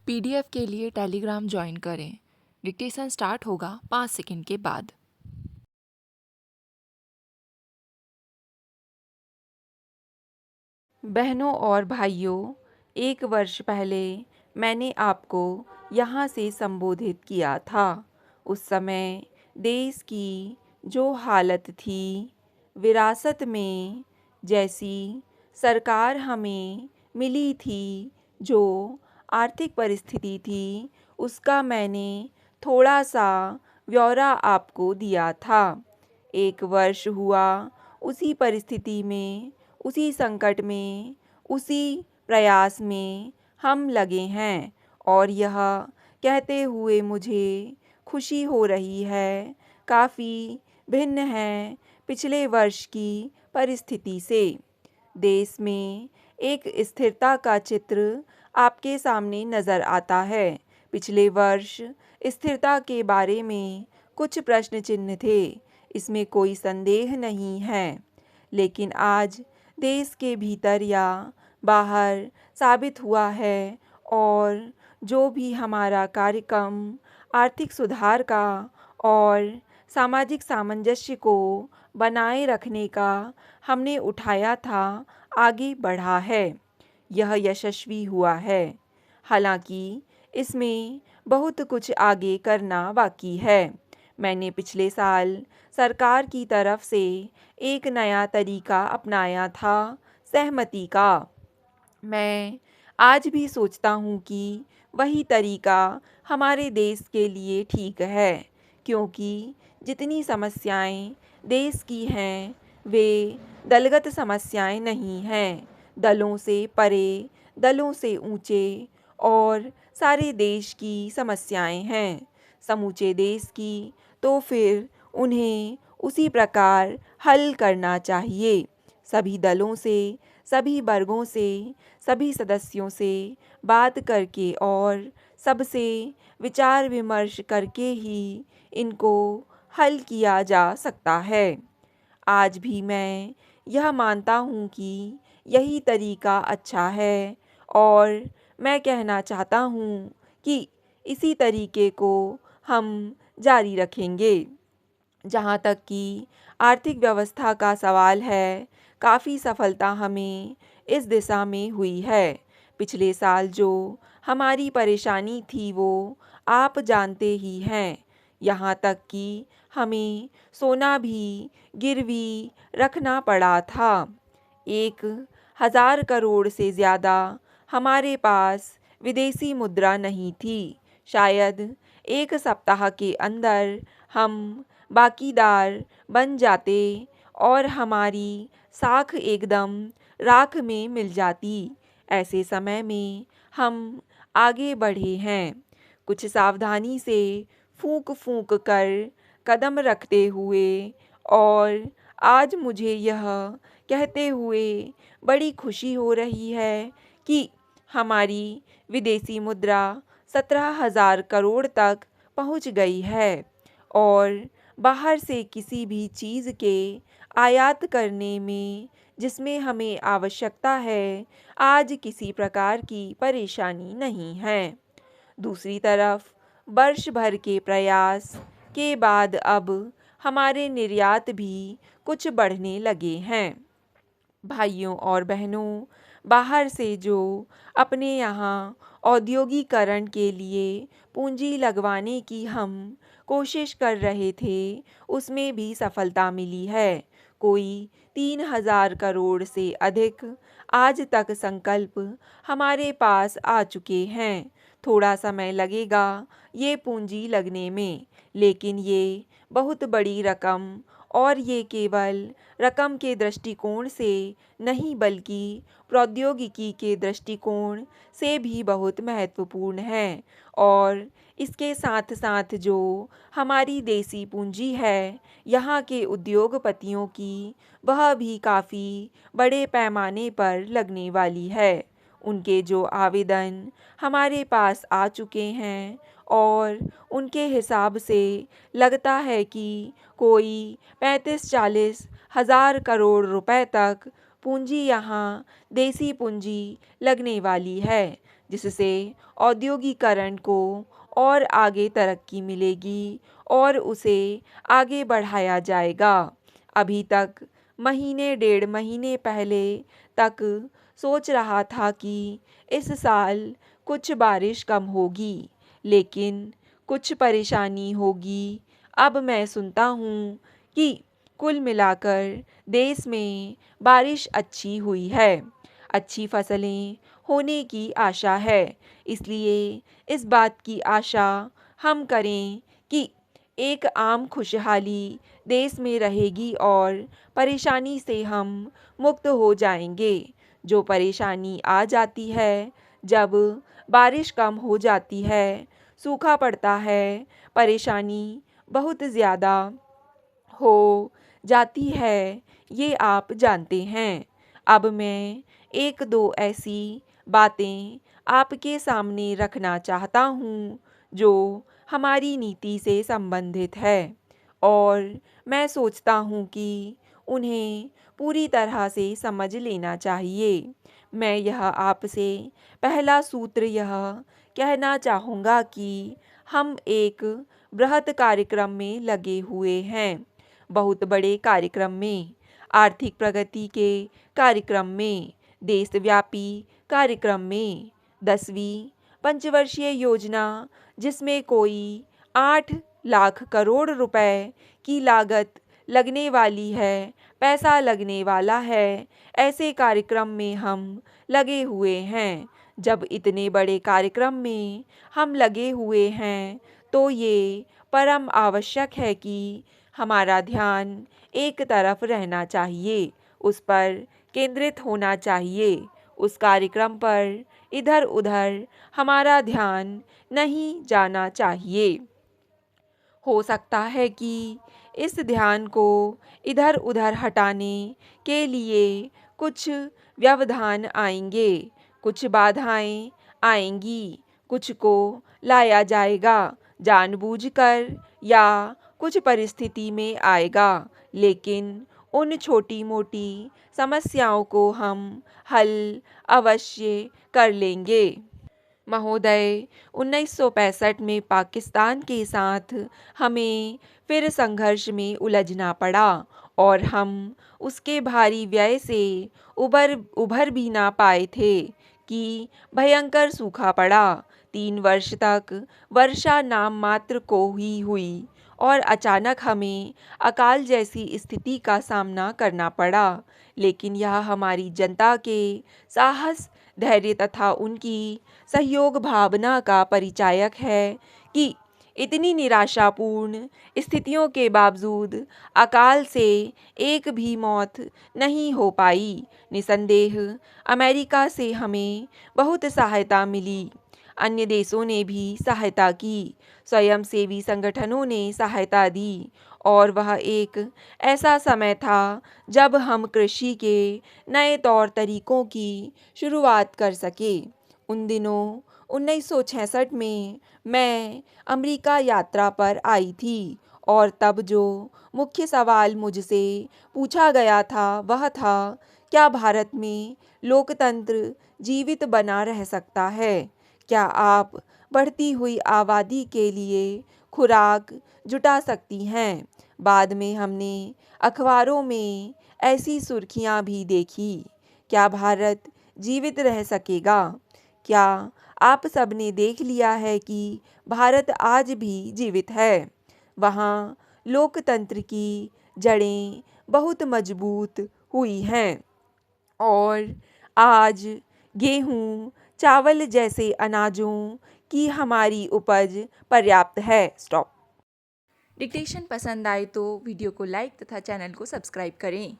PDF के लिए Telegram join करें। डिक्टेशन स्टार्ट होगा 5 सेकंड के बाद। बहनों और भाइयों, 1 वर्ष पहले मैंने आपको यहाँ से संबोधित किया था। उस समय देश की जो हालत थी, विरासत में जैसी सरकार हमें मिली थी, जो आर्थिक परिस्थिति थी, उसका मैंने थोड़ा-सा ब्यौरा आपको दिया था। 1 वर्ष हुआ, उसी परिस्थिति में, उसी संकट में, उसी प्रयास में हम लगे हैं और यह कहते हुए मुझे खुशी हो रही है, काफ़ी भिन्न है पिछले वर्ष की परिस्थिति से। देश में एक स्थिरता का चित्र आपके सामने नज़र आता है। पिछले वर्ष स्थिरता के बारे में कुछ प्रश्न चिन्ह थे, इसमें कोई संदेह नहीं है। लेकिन आज देश के भीतर या बाहर साबित हुआ है और जो भी हमारा कार्यक्रम आर्थिक सुधार का और सामाजिक सामंजस्य को बनाए रखने का हमने उठाया था, आगे बढ़ा है। यह यशस्वी हुआ है। हालांकि इसमें बहुत कुछ आगे करना बाकी है। मैंने पिछले साल सरकार की तरफ से एक नया तरीका अपनाया था, सहमति का। मैं आज भी सोचता हूँ कि वही तरीका हमारे देश के लिए ठीक है, क्योंकि जितनी समस्याएं देश की हैं, वे दलगत समस्याएं नहीं हैं। दलों से परे, दलों से ऊंचे और सारे देश की समस्याएं हैं। समूचे देश की, तो फिर उन्हें उसी प्रकार हल करना चाहिए। सभी दलों से, सभी वर्गों से, सभी सदस्यों से बात करके और सबसे विचार विमर्श करके ही इनको हल किया जा सकता है। आज भी मैं यह मानता हूँ कि यही तरीका अच्छा है और मैं कहना चाहता हूँ कि इसी तरीके को हम जारी रखेंगे। जहाँ तक कि आर्थिक व्यवस्था का सवाल है, काफ़ी सफलता हमें इस दिशा में हुई है। पिछले साल जो हमारी परेशानी थी वो आप जानते ही हैं। यहाँ तक कि हमें सोना भी गिरवी रखना पड़ा था। 1,000 करोड़ से ज़्यादा हमारे पास विदेशी मुद्रा नहीं थी। शायद 1 सप्ताह के अंदर हम बाकीदार बन जाते और हमारी साख एकदम राख में मिल जाती। ऐसे समय में हम आगे बढ़े हैं, कुछ सावधानी से फूंक-फूंक कर कदम रखते हुए, और आज मुझे यह कहते हुए बड़ी खुशी हो रही है कि हमारी विदेशी मुद्रा 17,000 करोड़ तक पहुंच गई है और बाहर से किसी भी चीज़ के आयात करने में जिसमें हमें आवश्यकता है, आज किसी प्रकार की परेशानी नहीं है। दूसरी तरफ वर्ष भर के प्रयास के बाद अब हमारे निर्यात भी कुछ बढ़ने लगे हैं। भाइयों और बहनों, बाहर से जो अपने यहाँ औद्योगिकरण के लिए पूंजी लगवाने की हम कोशिश कर रहे थे, उसमें भी सफलता मिली है। कोई 3,000 करोड़ से अधिक आज तक संकल्प हमारे पास आ चुके हैं। थोड़ा समय लगेगा ये पूंजी लगने में, लेकिन ये बहुत बड़ी रकम, और ये केवल रकम के दृष्टिकोण से नहीं बल्कि प्रौद्योगिकी के दृष्टिकोण से भी बहुत महत्वपूर्ण है। और इसके साथ साथ जो हमारी देसी पूंजी है यहाँ के उद्योगपतियों की, वह भी काफ़ी बड़े पैमाने पर लगने वाली है। उनके जो आवेदन हमारे पास आ चुके हैं और उनके हिसाब से लगता है कि कोई 35-40 हज़ार करोड़ रुपए तक पूंजी यहाँ देसी पूंजी लगने वाली है। जिससे औद्योगिकरण को और आगे तरक्की मिलेगी और उसे आगे बढ़ाया जाएगा। अभी तक महीने डेढ़ महीने पहले तक सोच रहा था कि इस साल कुछ बारिश कम होगी, लेकिन कुछ परेशानी होगी। अब मैं सुनता हूँ कि कुल मिलाकर देश में बारिश अच्छी हुई है, अच्छी फसलें होने की आशा है। इसलिए इस बात की आशा हम करें कि एक आम खुशहाली देश में रहेगी और परेशानी से हम मुक्त हो जाएंगे। जो परेशानी आ जाती है, जब बारिश कम हो जाती है, सूखा पड़ता है, परेशानी बहुत ज़्यादा हो जाती है, ये आप जानते हैं। अब मैं एक दो ऐसी बातें आपके सामने रखना चाहता हूँ जो हमारी नीति से संबंधित है और मैं सोचता हूँ कि उन्हें पूरी तरह से समझ लेना चाहिए। मैं यह आपसे पहला सूत्र यह कहना चाहूँगा कि हम एक बृहत कार्यक्रम में लगे हुए हैं, बहुत बड़े कार्यक्रम में, आर्थिक प्रगति के कार्यक्रम में, देशव्यापी कार्यक्रम में। 10वीं पंचवर्षीय योजना जिसमें कोई 8 लाख करोड़ रुपए की लागत लगने वाली है, पैसा लगने वाला है, ऐसे कार्यक्रम में हम लगे हुए हैं। जब इतने बड़े कार्यक्रम में हम लगे हुए हैं तो ये परम आवश्यक है कि हमारा ध्यान एक तरफ रहना चाहिए, उस पर केंद्रित होना चाहिए। उस कार्यक्रम पर इधर उधर हमारा ध्यान नहीं जाना चाहिए। हो सकता है कि इस ध्यान को इधर उधर हटाने के लिए कुछ व्यवधान आएंगे, कुछ बाधाएं आएंगी, कुछ को लाया जाएगा जानबूझकर या कुछ परिस्थिति में आएगा, लेकिन उन छोटी मोटी समस्याओं को हम हल अवश्य कर लेंगे। महोदय, 1965 में पाकिस्तान के साथ हमें फिर संघर्ष में उलझना पड़ा और हम उसके भारी व्यय से उभर भी ना पाए थे कि भयंकर सूखा पड़ा। 3 वर्ष तक वर्षा नाम मात्र को ही हुई और अचानक हमें अकाल जैसी स्थिति का सामना करना पड़ा। लेकिन यह हमारी जनता के साहस, धैर्य तथा उनकी सहयोग भावना का परिचायक है कि इतनी निराशापूर्ण स्थितियों के बावजूद अकाल से एक भी मौत नहीं हो पाई। निसंदेह अमेरिका से हमें बहुत सहायता मिली, अन्य देशों ने भी सहायता की, स्वयंसेवी संगठनों ने सहायता दी और वह एक ऐसा समय था जब हम कृषि के नए तौर तरीकों की शुरुआत कर सके। उन दिनों 1966 में मैं अमेरिका यात्रा पर आई थी और तब जो मुख्य सवाल मुझसे पूछा गया था वह था, क्या भारत में लोकतंत्र जीवित बना रह सकता है? क्या आप बढ़ती हुई आबादी के लिए खुराक जुटा सकती हैं? बाद में हमने अखबारों में ऐसी सुर्खियां भी देखी, क्या भारत जीवित रह सकेगा? क्या आप सबने देख लिया है कि भारत आज भी जीवित है? वहाँ लोकतंत्र की जड़ें बहुत मजबूत हुई हैं और आज गेहूँ, चावल जैसे अनाजों की हमारी उपज पर्याप्त है। स्टॉप। डिक्टेशन पसंद आए तो वीडियो को लाइक तथा चैनल को सब्सक्राइब करें।